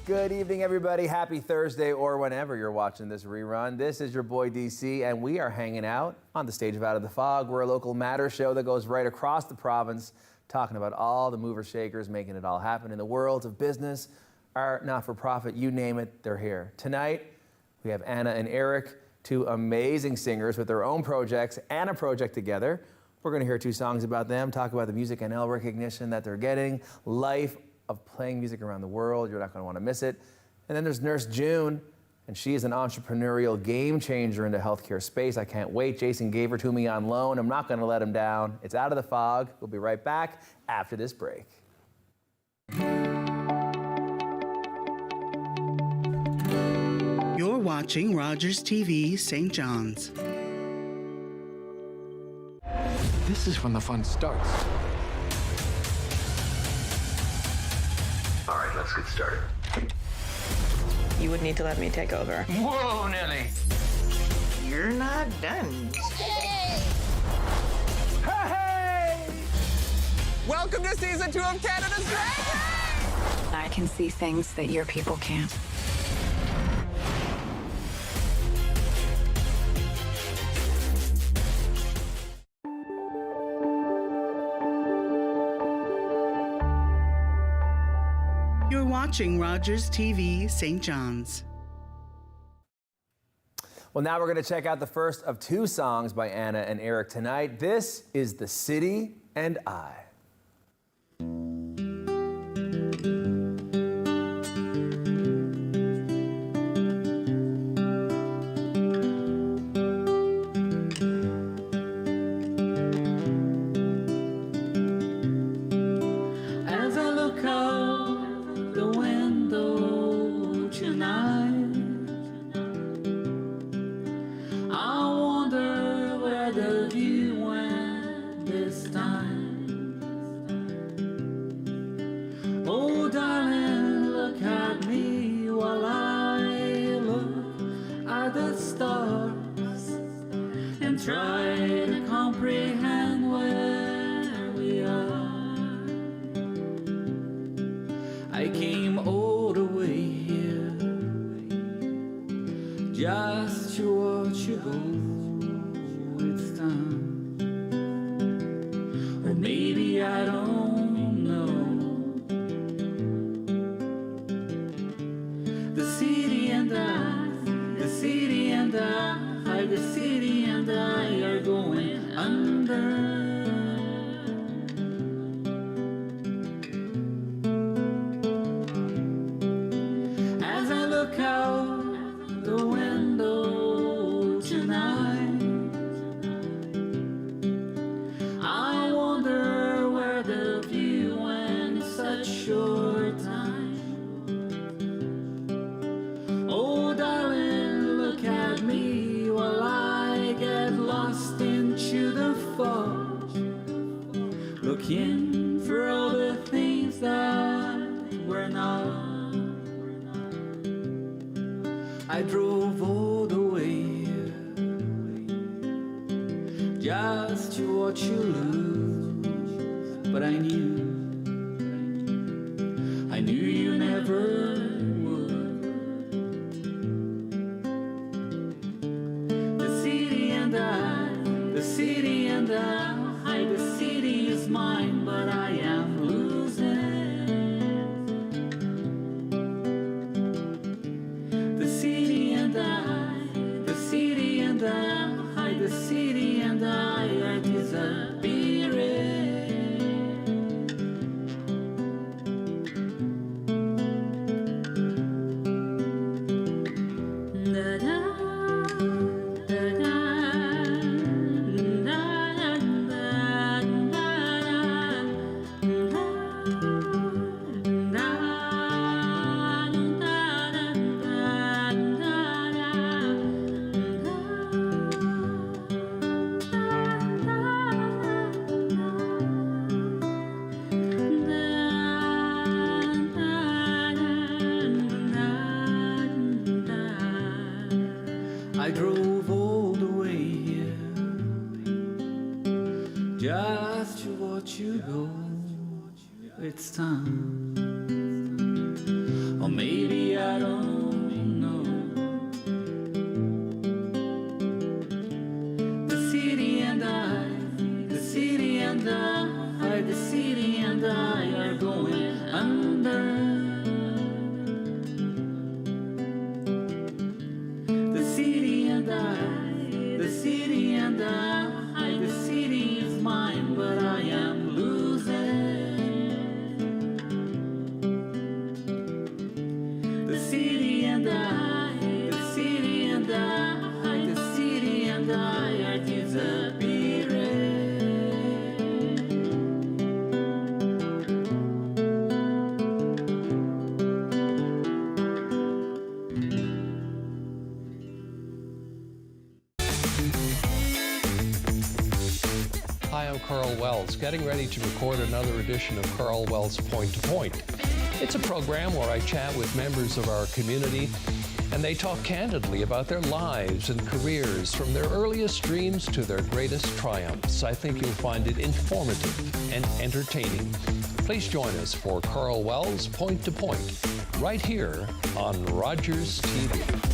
Good evening, everybody. Happy Thursday, or whenever you're watching this rerun. This is your boy DC, and we are hanging out on the stage of Out of the Fog. We're a local matter show that goes right across the province, talking about all the movers, shakers, making it all happen in the world of business, art, not-for-profit, you name it, they're here. Tonight, we have Anna and Eric, two amazing singers with their own projects and a project together. We're going to hear two songs about them, talk about the Music NL recognition that they're getting, life of playing music around the world. You're not going to want to miss it. And then there's Nurse June, and she is an entrepreneurial game changer in the healthcare space. I can't wait. Jason gave her to me on loan. I'm not going to let him down. It's Out of the Fog. We'll be right back after this break. You're watching Rogers TV St. John's. This is when the fun starts. All right, let's get started. You would need to let me take over. Whoa, Nelly! You're not done. Hey! Welcome to season 2 of Canada's Drag Race! I can see things that your people can't. You're watching Rogers TV St. John's. Well, now we're going to check out the first of two songs by Anna and Eric tonight. This is The City and I. As I look out the window tonight, I wonder where the view went this time. Oh, darling, look at me while I look at the stars and try to comprehend where we are. I came all the way here just to watch you go. It's time, or maybe I don't know. The city and I, the city and I, the city and I are going under. As I look out the window tonight, I wonder where the view went in such short time. Oh, darling, look at me while I get lost into the fog, looking for all the things that were not. I drove all the way here just to watch you lose, but I knew you never would. The city and I, the city and I, the city is mine, but I am losing. The city and I, the city and I, the city and I are disappearing. I drove all the way here just to watch you go. It's time, or maybe Carl Wells, getting ready to record another edition of Carl Wells Point to Point. It's a program where I chat with members of our community, and they talk candidly about their lives and careers, from their earliest dreams to their greatest triumphs. I think you'll find it informative and entertaining. Please join us for Carl Wells Point to Point, right here on Rogers TV.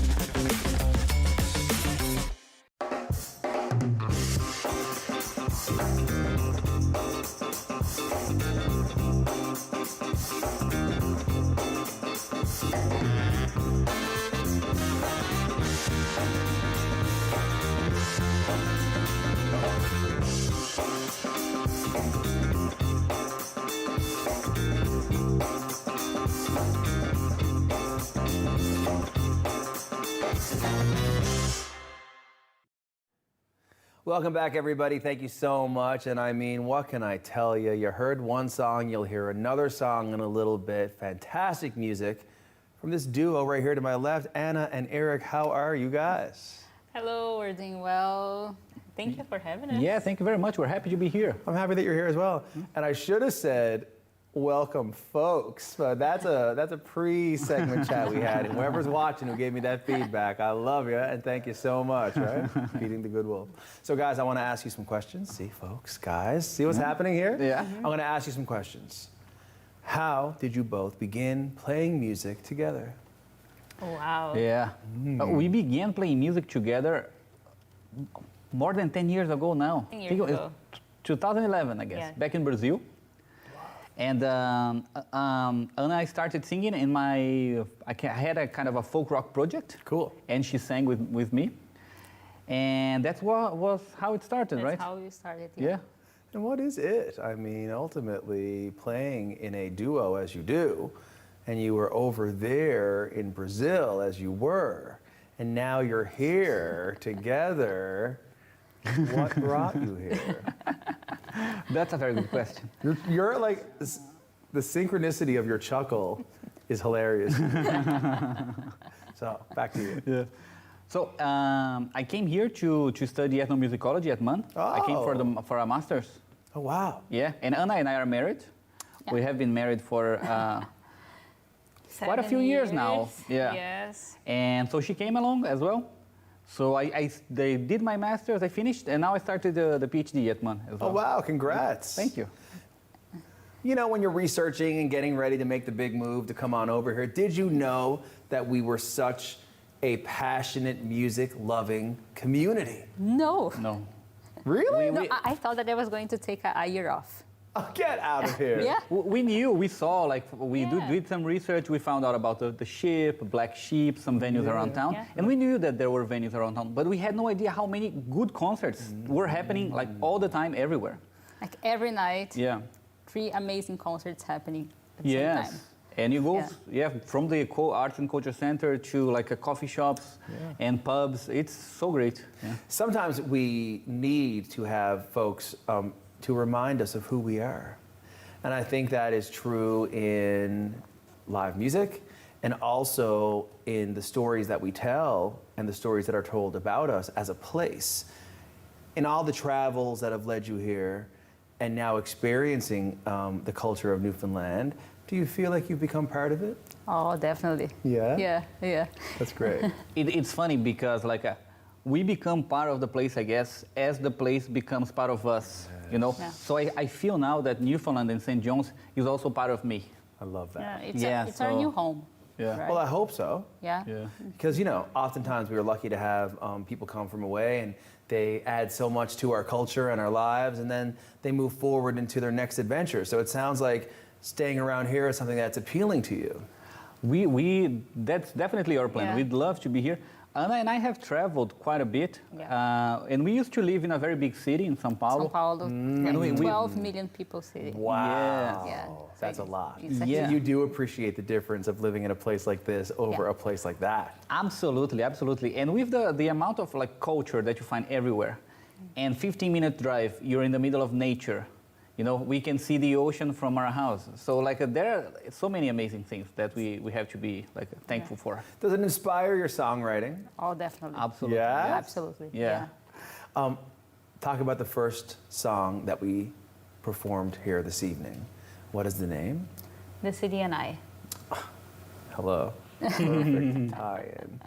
Welcome back, everybody. Thank you so much. And I mean, what can I tell you? You heard one song, you'll hear another song in a little bit. Fantastic music from this duo right here to my left. Anna and Eric, how are you guys? Hello, we're doing well. Thank you for having us. Yeah, thank you very much. We're happy to be here. I'm happy that you're here as well. And I should have said, welcome, folks. But that's a pre-segment chat we had. And whoever's watching who gave me that feedback, I love you and thank you so much, right? Feeding the good wolf. So, guys, I want to ask you some questions. See, folks, guys, see what's happening here? Yeah. I'm going to ask you some questions. How did you both begin playing music together? Wow. Yeah. We began playing music together more than 10 years ago now. 10 I years think it was ago. 2011, I guess, Yeah. back in Brazil. And Anna, I started singing in I had a kind of a folk rock project. Cool. And she sang with me. And that's what was how it started, That's right? how we started. Yeah. And what is it? I mean, ultimately, playing in a duo as you do, and you were over there in Brazil as you were, and now you're here together. What brought you here? That's a very good question. You're like, the synchronicity of your chuckle is hilarious. So, back to you. Yeah. So I came here to study ethnomusicology at MUN. I came for a master's. Oh, wow. Yeah, and Anna and I are married. Yeah. We have been married for quite a few 7 years now. Yeah. Yes. And so she came along as well. So they did my master's, I finished, and now I started the PhD at MUN as well. Oh, wow. Congrats. Thank you. You know, when you're researching and getting ready to make the big move to come on over here, did you know that we were such a passionate, music-loving community? No. No. Really? No, I thought that I was going to take a year off. Oh, get out of here. Yeah. We knew, we saw, like, we Yeah. did some research, we found out about the ship, Black Sheep, some venues around town, Yeah. and we knew that there were venues around town, but we had no idea how many good concerts were happening, like, all the time, everywhere. Like every night, Yeah. 3 amazing concerts happening at the same time. Yes. And you go, from the Arts and Culture Center to like coffee shops and pubs. It's so great. Yeah. Sometimes we need to have folks to remind us of who we are. And I think that is true in live music and also in the stories that we tell and the stories that are told about us as a place. In all the travels that have led you here and now experiencing the culture of Newfoundland, do you feel like you've become part of it? Oh, definitely. Yeah? Yeah. That's great. It's funny because like we become part of the place, I guess, as the place becomes part of us, you know? Yeah. So I feel now that Newfoundland and St. John's is also part of me. I love that. It's our new home. Yeah. Right? Well, I hope so. Yeah. Yeah. Because, you know, oftentimes we are lucky to have people come from away and they add so much to our culture and our lives, and then they move forward into their next adventure. So it sounds like staying around here is something that's appealing to you. That's definitely our plan. Yeah. We'd love to be here. Anna and I have traveled quite a bit, and we used to live in a very big city in São Paulo. São Paulo, we- 12 million people city. Wow. Yeah. That's a lot. It's a Yeah. You do appreciate the difference of living in a place like this over a place like that. Absolutely, absolutely. And with the amount of like culture that you find everywhere, and 15-minute drive, you're in the middle of nature. You know, we can see the ocean from our house. So like there are so many amazing things that we have to be like thankful for. Does it inspire your songwriting? Oh, definitely. Absolutely. Yeah? Absolutely. Yeah. talk about the first song that we performed here this evening. What is the name? The City and I. Hello. Perfect tie-in.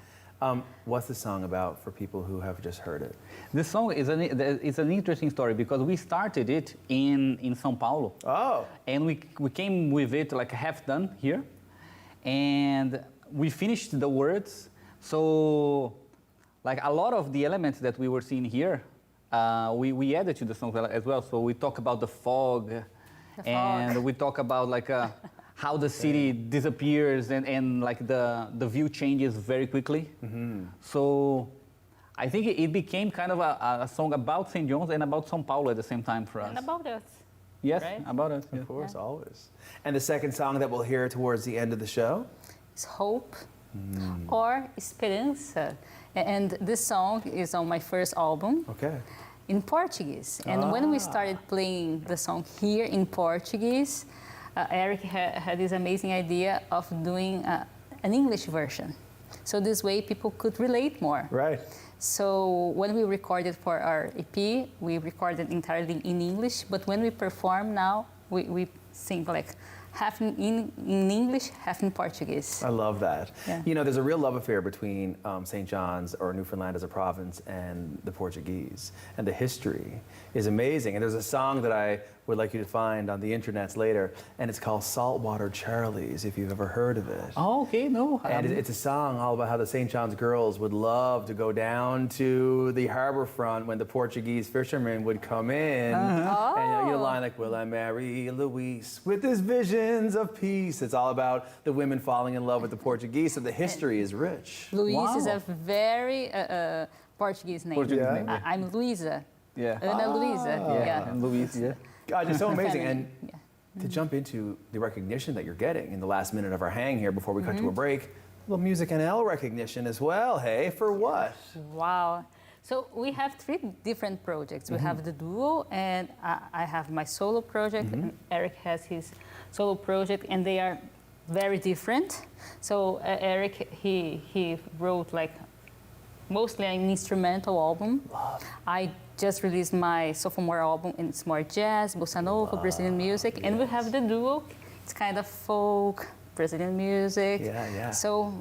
What's the song about for people who have just heard it? This song is an interesting story because we started it in São Paulo. Oh. And we came with it like half done here. And we finished the words. So like a lot of the elements that we were seeing here, we added to the song as well. So we talk about the fog. And we talk about like how the city disappears and like the view changes very quickly. Mm-hmm. So I think it became kind of a song about St. John's and about São Paulo at the same time for us. And about us. Yes, right? about us. Of course, always. And the second song that we'll hear towards the end of the show? It's Hope or Esperança. And this song is on my first album. Okay. In Portuguese. And when we started playing the song here in Portuguese, Eric had this amazing idea of doing an English version. So this way people could relate more. Right. So when we recorded for our EP, we recorded entirely in English, but when we perform now, we sing like half in English, half in Portuguese. I love that. Yeah. You know, there's a real love affair between St. John's or Newfoundland as a province and the Portuguese. And the history is amazing. And there's a song that I would like you to find on the internets later, and it's called Saltwater Charlies, if you've ever heard of it. Oh, okay, no. And it's a song all about how the St. John's girls would love to go down to the harbor front when the Portuguese fishermen would come in. Uh-huh. And you line like, will I marry Luis with his visions of peace? It's all about the women falling in love with the Portuguese, so the history is rich. Luis is a very Portuguese name. Portuguese name, yeah. I'm Luisa. Yeah. Ana Luisa. Yeah, and Luis, yeah. God, it's so amazing. And Yeah. to jump into the recognition that you're getting in the last minute of our hang here before we cut to a break, a little Music NL recognition as well. Hey, for what? Wow. So we have 3 different projects. We have the duo, and I have my solo project, and Eric has his solo project, and they are very different. So Eric, he wrote like mostly an instrumental album. I just released my sophomore album, and it's more jazz, bossa nova, Brazilian music, and we have the duo. It's kind of folk, Brazilian music. Yeah. So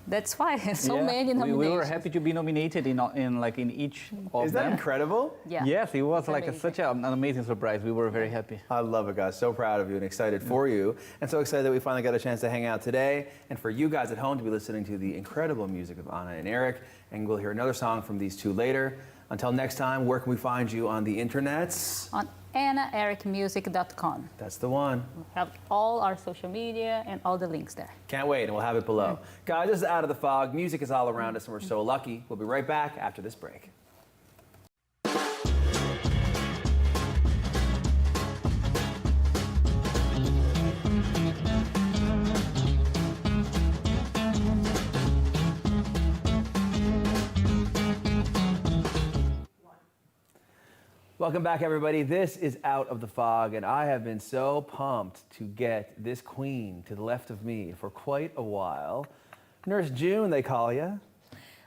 that's why so many nominations. We were happy to be nominated in each of Is that them. incredible? Yeah. Yes, it was It's like amazing. such an amazing surprise. We were very happy. I love it, guys. So proud of you and excited for you. And so excited that we finally got a chance to hang out today. And for you guys at home to be listening to the incredible music of Anna and Eric. And we'll hear another song from these two later. Until next time, where can we find you on the internets? On AnnaEricMusic.com. That's the one. We have all our social media and all the links there. Can't wait, and we'll have it below. Guys, this is Out of the Fog. Music is all around us, and we're so lucky. We'll be right back after this break. Welcome back, everybody. This is Out of the Fog, and I have been so pumped to get this queen to the left of me for quite a while. Nurse June, they call you.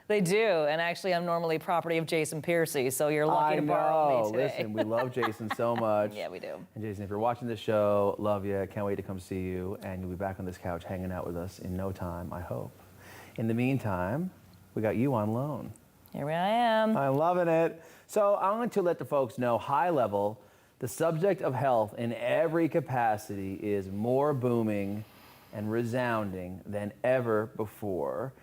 They do, and actually I'm normally property of Jason Piercy, so you're lucky to borrow me today. Listen, we love Jason so much. Yeah, we do. And Jason, if you're watching this show, love you. Can't wait to come see you, and you'll be back on this couch hanging out with us in no time, I hope. In the meantime, we got you on loan. Here I am. I'm loving it. So I'm going to let the folks know, high level, the subject of health in every capacity is more booming and resounding than ever before.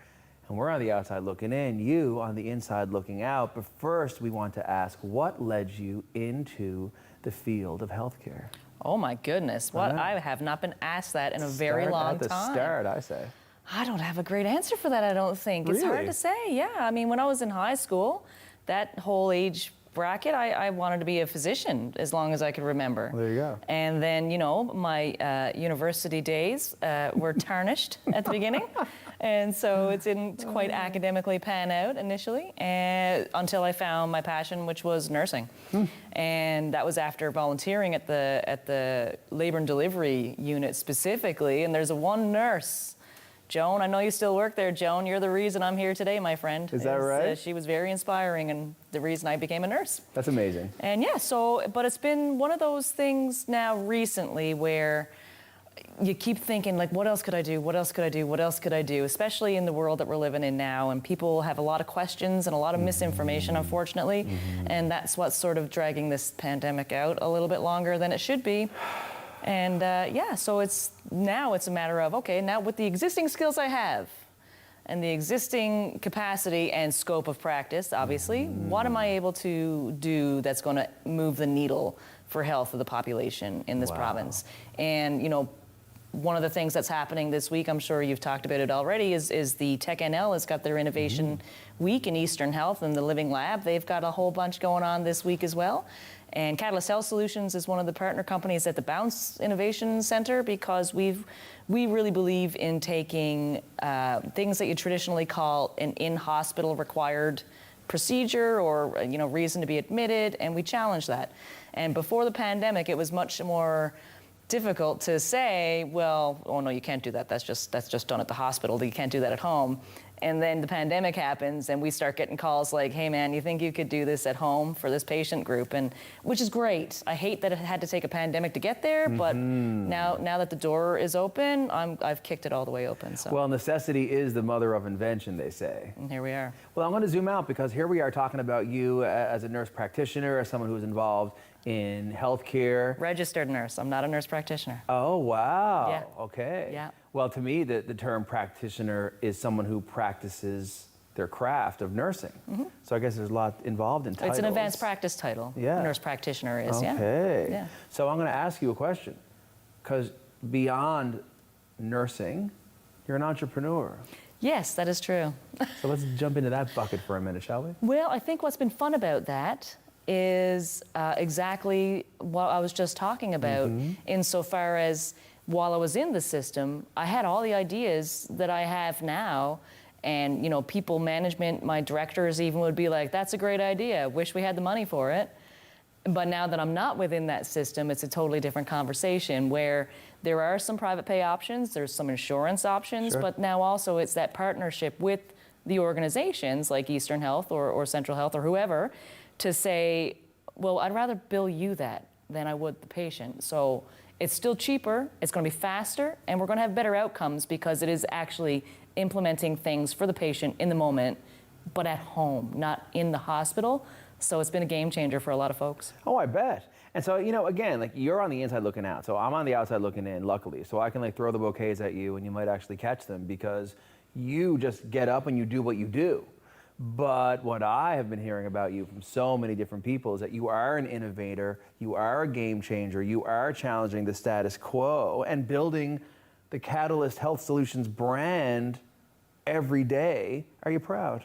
And we're on the outside looking in, you on the inside looking out. But first, we want to ask, what led you into the field of healthcare? Oh my goodness, what? I have not been asked that in a very long time. At the start, I say. I don't have a great answer for that, I don't think. It's hard Really? to say, yeah. I mean, when I was in high school, that whole age bracket, I wanted to be a physician as long as I could remember. Well, there you go. And then, you know, my university days were tarnished at the beginning. And so it didn't quite academically pan out initially until I found my passion, which was nursing. And that was after volunteering at the labor and delivery unit specifically. And there's one nurse Joan, I know you still work there. Joan, you're the reason I'm here today, my friend. Is that right? She was very inspiring and the reason I became a nurse. That's amazing. And yeah, but it's been one of those things now recently where you keep thinking, like, what else could I do? What else could I do? What else could I do? Especially in the world that we're living in now, and people have a lot of questions and a lot of misinformation, unfortunately. And that's what's sort of dragging this pandemic out a little bit longer than it should be. And so it's a matter of, okay, now with the existing skills I have and the existing capacity and scope of practice, obviously, what am I able to do that's going to move the needle for health of the population in this province? And, one of the things that's happening this week, I'm sure you've talked about it already, is the Tech NL has got their Innovation Week in Eastern Health and the Living Lab. They've got a whole bunch going on this week as well. And Catalyst Health Solutions is one of the partner companies at the Bounce Innovation Center, because we really believe in taking things that you traditionally call an in-hospital required procedure or reason to be admitted, and we challenge that. And before the pandemic, it was much more difficult to say, well, oh no, you can't do that. That's just done at the hospital. You can't do that at home. And then the pandemic happens, and we start getting calls like, hey man, you think you could do this at home for this patient group? And which is great. I hate that it had to take a pandemic to get there, but now that the door is open, I've kicked it all the way open. So. Well, necessity is the mother of invention, they say. And here we are. Well, I'm going to zoom out, because here we are talking about you as a nurse practitioner, as someone who's involved in healthcare. Registered nurse. I'm not a nurse practitioner. Oh, wow. Yeah. Okay. Yeah. Well, to me, the term practitioner is someone who practices their craft of nursing. So I guess there's a lot involved in titles. It's an advanced practice title. Yeah. Nurse practitioner is, Okay. Yeah. So I'm going to ask you a question, because beyond nursing, you're an entrepreneur. Yes, that is true. So let's jump into that bucket for a minute, shall we? Well, I think what's been fun about that is exactly what I was just talking about, insofar as while I was in the system, I had all the ideas that I have now. And, people management, my directors even would be like, that's a great idea. Wish we had the money for it. But now that I'm not within that system, it's a totally different conversation, where there are some private pay options, there's some insurance options, but now also it's that partnership with the organizations like Eastern Health or Central Health or whoever, to say, well, I'd rather bill you that than I would the patient. So it's still cheaper, it's going to be faster, and we're going to have better outcomes, because it is actually implementing things for the patient in the moment, but at home, not in the hospital. So it's been a game changer for a lot of folks. Oh, I bet. And so, again, like, you're on the inside looking out. So I'm on the outside looking in, luckily. So I can throw the bouquets at you, and you might actually catch them, because you just get up and you do what you do. But what I have been hearing about you from so many different people is that you are an innovator, you are a game changer, you are challenging the status quo and building the Catalyst Health Solutions brand every day. Are you proud?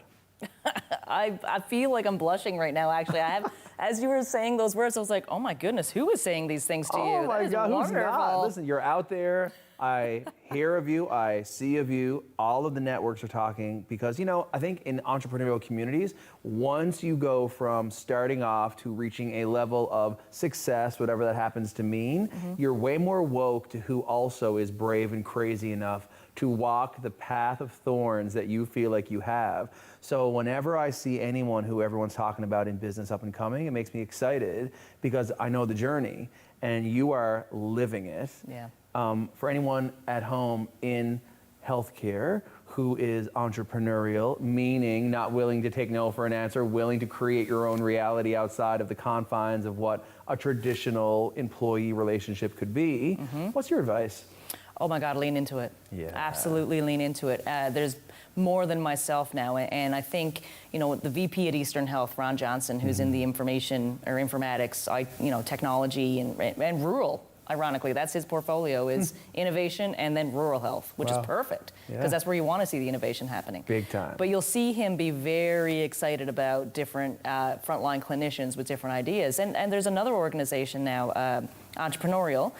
I feel like I'm blushing right now, actually. I have, as you were saying those words, I was like, oh my goodness, who is saying these things to you? Oh my God, who's wonderful. not? Listen, you're out there. I hear of you, I see of you, all of the networks are talking, because, I think in entrepreneurial communities, once you go from starting off to reaching a level of success, whatever that happens to mean, you're way more woke to who also is brave and crazy enough to walk the path of thorns that you feel like you have. So whenever I see anyone who everyone's talking about in business up and coming, it makes me excited, because I know the journey and you are living it. Yeah. For anyone at home in healthcare who is entrepreneurial, meaning not willing to take no for an answer, willing to create your own reality outside of the confines of what a traditional employee relationship could be, what's your advice? Oh my God, lean into it. Yeah. Absolutely lean into it. There's more than myself now, and I think, the VP at Eastern Health, Ron Johnson, who's in the information or informatics, technology and rural. Ironically, that's his portfolio, is innovation and then rural health, which is perfect, because that's where you want to see the innovation happening. Big time. But you'll see him be very excited about different frontline clinicians with different ideas. And there's another organization now, entrepreneurial,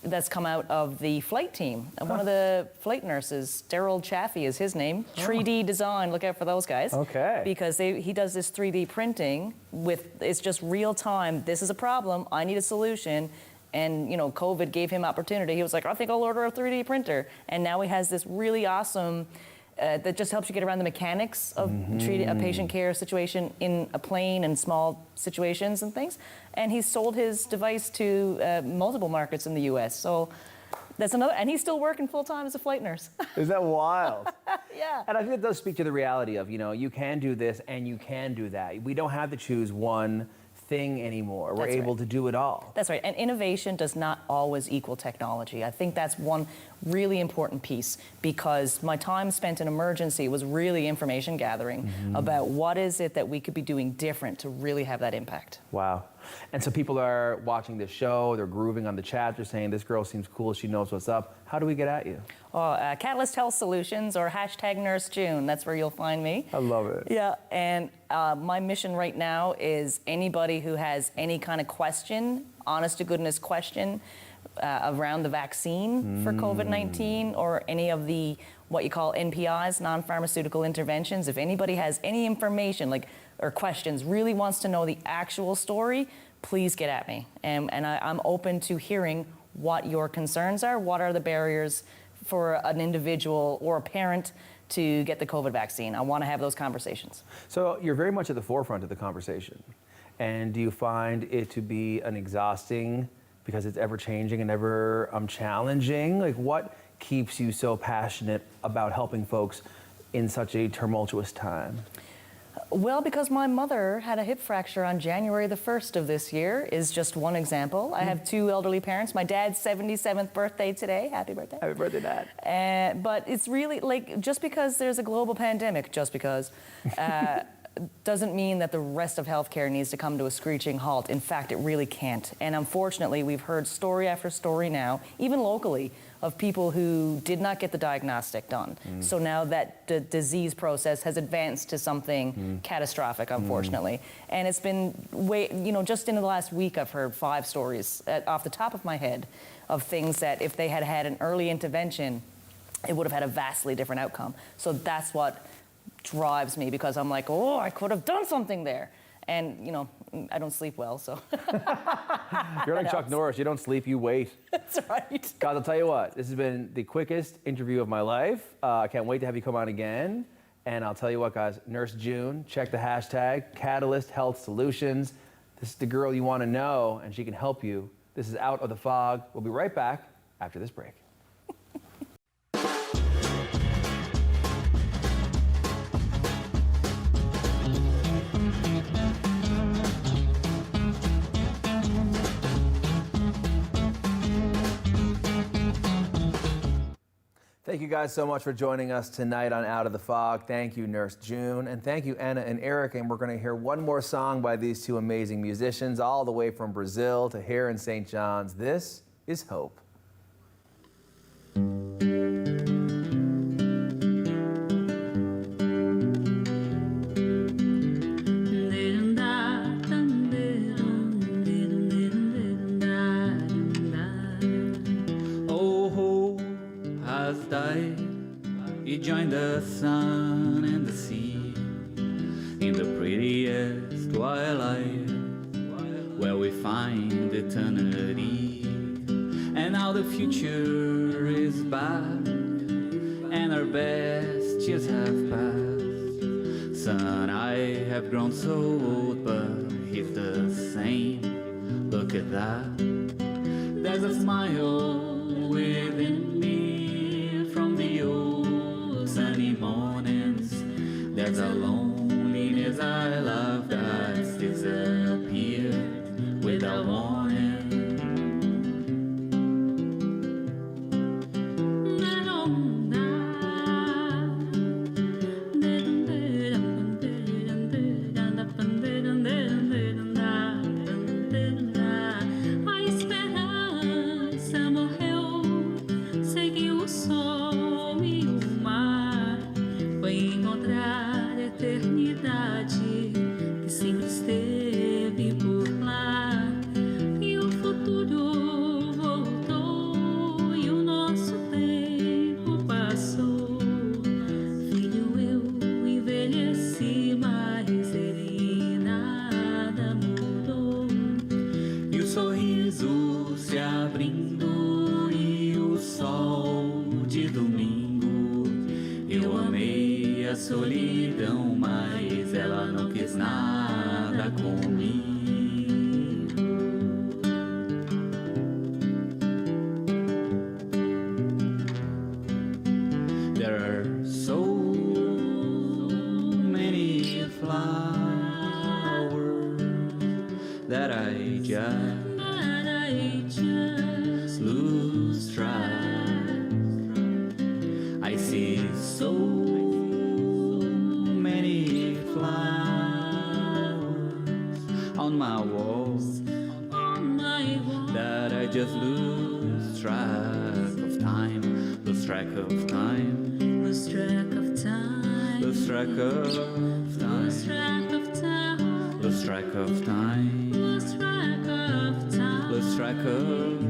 that's come out of the flight team. One of the flight nurses, Daryl Chaffee is his name, 3D Design, look out for those guys. Okay. Because he does this 3D printing it's just real time, this is a problem, I need a solution, And COVID gave him opportunity. He was like, I think I'll order a 3D printer. And now he has this really awesome that just helps you get around the mechanics of treating a patient care situation in a plane and small situations and things. And he's sold his device to multiple markets in the US. So that's another, and he's still working full time as a flight nurse. Is that wild? Yeah. And I think it does speak to the reality of, you can do this and you can do that. We don't have to choose one thing anymore. We're able to do it all. That's right. And innovation does not always equal technology. I think that's one really important piece, because my time spent in emergency was really information gathering about what is it that we could be doing different to really have that impact. Wow. And so people are watching this show, they're grooving on the chat, they're saying, this girl seems cool, she knows what's up. How do we get at you? Catalyst Health Solutions or #NurseJune. That's where you'll find me. I love it. Yeah, and my mission right now is anybody who has any kind of question, honest to goodness question, around the vaccine for COVID-19 or any of the what you call NPIs, non-pharmaceutical interventions. If anybody has any information or questions, really wants to know the actual story, please get at me. And I'm open to hearing what your concerns are. What are the barriers for an individual or a parent to get the COVID vaccine? I want to have those conversations. So you're very much at the forefront of the conversation. And do you find it to be an exhausting, because it's ever changing and ever challenging? What keeps you so passionate about helping folks in such a tumultuous time? Well, because my mother had a hip fracture on January the 1st of this year is just one example. I have two elderly parents. My dad's 77th birthday today. Happy birthday. Happy birthday, Dad. But it's really just because there's a global pandemic, doesn't mean that the rest of healthcare needs to come to a screeching halt. In fact, it really can't. And unfortunately, we've heard story after story now, even locally, of people who did not get the diagnostic done. So now that the disease process has advanced to something catastrophic, unfortunately. And it's been just in the last week, I've heard 5 stories off the top of my head of things that if they had had an early intervention, it would have had a vastly different outcome. So that's what drives me, because I'm like, oh, I could have done something there. And, I don't sleep well, so. You're like Chuck Norris. You don't sleep, you wait. That's right. Guys, I'll tell you what. This has been the quickest interview of my life. I can't wait to have you come on again. And I'll tell you what, guys. Nurse June, check the hashtag, Catalyst Health Solutions. This is the girl you want to know, and she can help you. This is Out of the Fog. We'll be right back after this break. Thank you guys so much for joining us tonight on Out of the Fog. Thank you, Nurse June, and thank you, Anna and Eric. And we're going to hear one more song by these two amazing musicians, all the way from Brazil to here in St. John's. This is Hope. He joined the sun and the sea in the prettiest twilight, where we find eternity. And now the future is back, and our best years have passed. Son, I have grown so old, but he's the same. Look at that. There's a smile within me from the old sunny mornings. There's a loneliness I love that's disappeared without warning. a solidão, mas ela não quis nada comigo. There are so many flowers that I just lose track. I see so many flowers on my walls that I just lose track of time, lose track of time, lose track of time, lose track of time, lose track of time, lose track of time, lose track of time, lose track of